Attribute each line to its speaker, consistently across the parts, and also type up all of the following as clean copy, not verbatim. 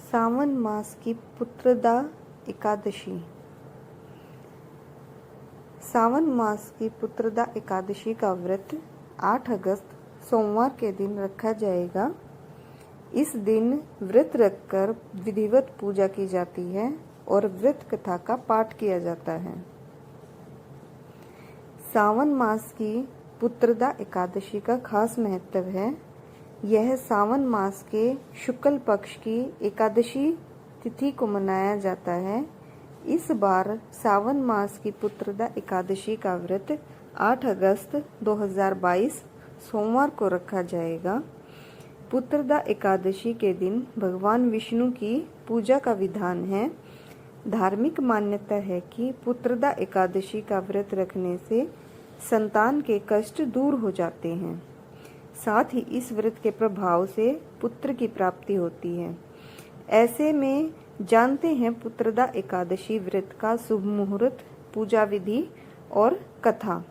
Speaker 1: सावन मास की पुत्रदा एकादशी। सावन मास की पुत्रदा एकादशी का व्रत 8 अगस्त सोमवार के दिन रखा जाएगा। इस दिन व्रत रखकर विधिवत पूजा की जाती है और व्रत कथा का पाठ किया जाता है। सावन मास की पुत्रदा एकादशी का खास महत्व है। यह सावन मास के शुक्ल पक्ष की एकादशी तिथि को मनाया जाता है। इस बार सावन मास की पुत्रदा एकादशी का व्रत 8 अगस्त 2022 सोमवार को रखा जाएगा। पुत्रदा एकादशी के दिन भगवान विष्णु की पूजा का विधान है। धार्मिक मान्यता है कि पुत्रदा एकादशी का व्रत रखने से संतान के कष्ट दूर हो जाते हैं। साथ ही इस व्रत के प्रभाव से पुत्र की प्राप्ति होती है। ऐसे में जानते हैं पुत्रदा एकादशी व्रत का शुभ मुहूर्त, पूजा विधि और कथा।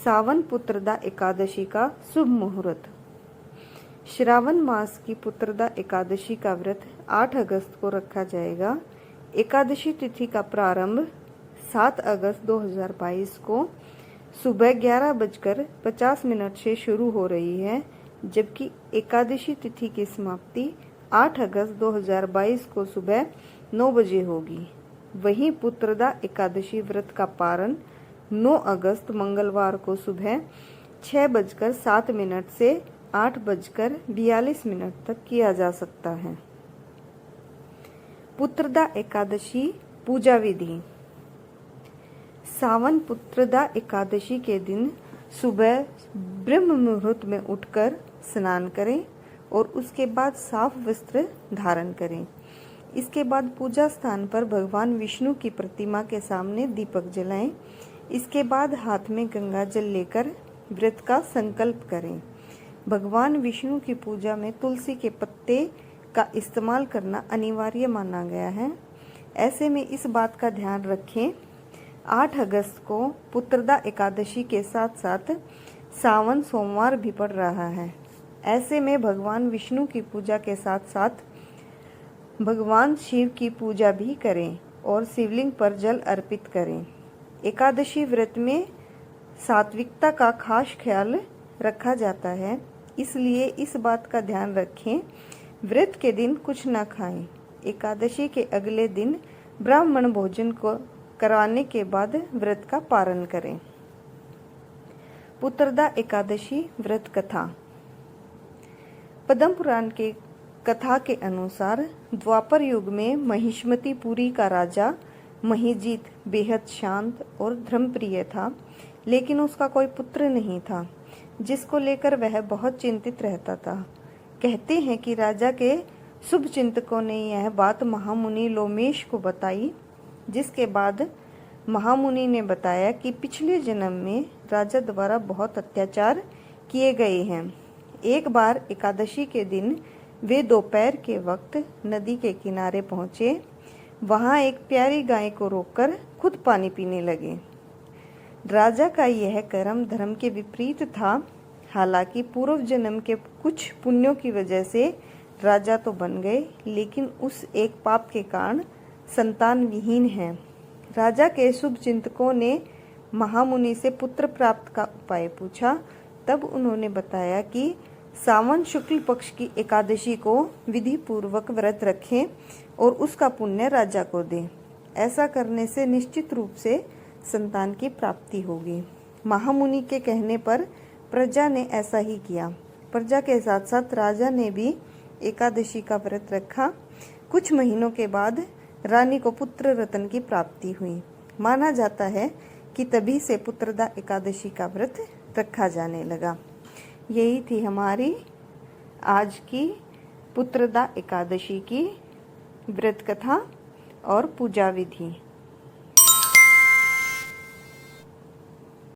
Speaker 1: सावन पुत्रदा एकादशी का शुभ मुहूर्त। श्रावण मास की पुत्रदा एकादशी का व्रत 8 अगस्त को रखा जाएगा। एकादशी तिथि का प्रारंभ 7 अगस्त 2022 को सुबह 11:50 से शुरू हो रही है, जबकि एकादशी तिथि की समाप्ति 8 अगस्त 2022 को सुबह 9 बजे होगी। वहीं पुत्रदा एकादशी व्रत का पारण 9 अगस्त मंगलवार को सुबह 6:07 से 8:42 तक किया जा सकता है। पुत्रदा एकादशी पूजा विधि। सावन पुत्रदा एकादशी के दिन सुबह ब्रह्म मुहूर्त में उठकर स्नान करें और उसके बाद साफ वस्त्र धारण करें। इसके बाद पूजा स्थान पर भगवान विष्णु की प्रतिमा के सामने दीपक जलाएं। इसके बाद हाथ में गंगा जल लेकर व्रत का संकल्प करें। भगवान विष्णु की पूजा में तुलसी के पत्ते का इस्तेमाल करना अनिवार्य माना गया है। ऐसे में इस बात का ध्यान रखें, 8 अगस्त को पुत्रदा एकादशी के साथ साथ सावन सोमवार भी पड़ रहा है। ऐसे में भगवान विष्णु की पूजा के साथ साथ भगवान शिव की पूजा भी करें और शिवलिंग पर जल अर्पित करें। एकादशी व्रत में सात्विकता का खास ख्याल रखा जाता है, इसलिए इस बात का ध्यान रखें, व्रत के दिन कुछ न खाएं। एकादशी के अगले दिन ब्राह्मण भोजन को कराने के बाद व्रत का पारण करें। पुत्रदा एकादशी व्रत कथा। पद्म पुराण के कथा के अनुसार द्वापर युग में महिष्मतिपुरी का राजा महिजीत बेहद शांत और धर्मप्रिय था, लेकिन उसका कोई पुत्र नहीं था, जिसको लेकर वह बहुत चिंतित रहता था। कहते हैं कि राजा के शुभ चिंतकों ने यह बात महामुनि लोमेश को बताई, जिसके बाद महामुनि ने बताया कि पिछले जन्म में राजा द्वारा बहुत अत्याचार किए गए हैं। एक बार एकादशी के दिन वे दोपहर के वक्त नदी के किनारे पहुंचे। वहां एक प्यारी गाय को रोककर खुद पानी पीने लगे। राजा का यह कर्म धर्म के विपरीत था। हालांकि पूर्व जन्म के कुछ पुण्यों की वजह से राजा तो बन गए, लेकिन उस एक पाप के कारण संतान विहीन है। राजा के शुभ चिंतकों ने महामुनि से पुत्र प्राप्त का उपाय पूछा। तब उन्होंने बताया कि सावन शुक्ल पक्ष की एकादशी को विधि पूर्वक व्रत रखें और उसका पुण्य राजा को दें। ऐसा करने से निश्चित रूप से संतान की प्राप्ति होगी। महामुनि के कहने पर प्रजा ने ऐसा ही किया। प्रजा के साथ साथ राजा ने भी एकादशी का व्रत रखा। कुछ महीनों के बाद रानी को पुत्र रत्न की प्राप्ति हुई। माना जाता है कि तभी से पुत्रदा एकादशी का व्रत रखा जाने लगा। यही थी हमारी आज की पुत्रदा एकादशी की व्रत कथा और पूजा विधि।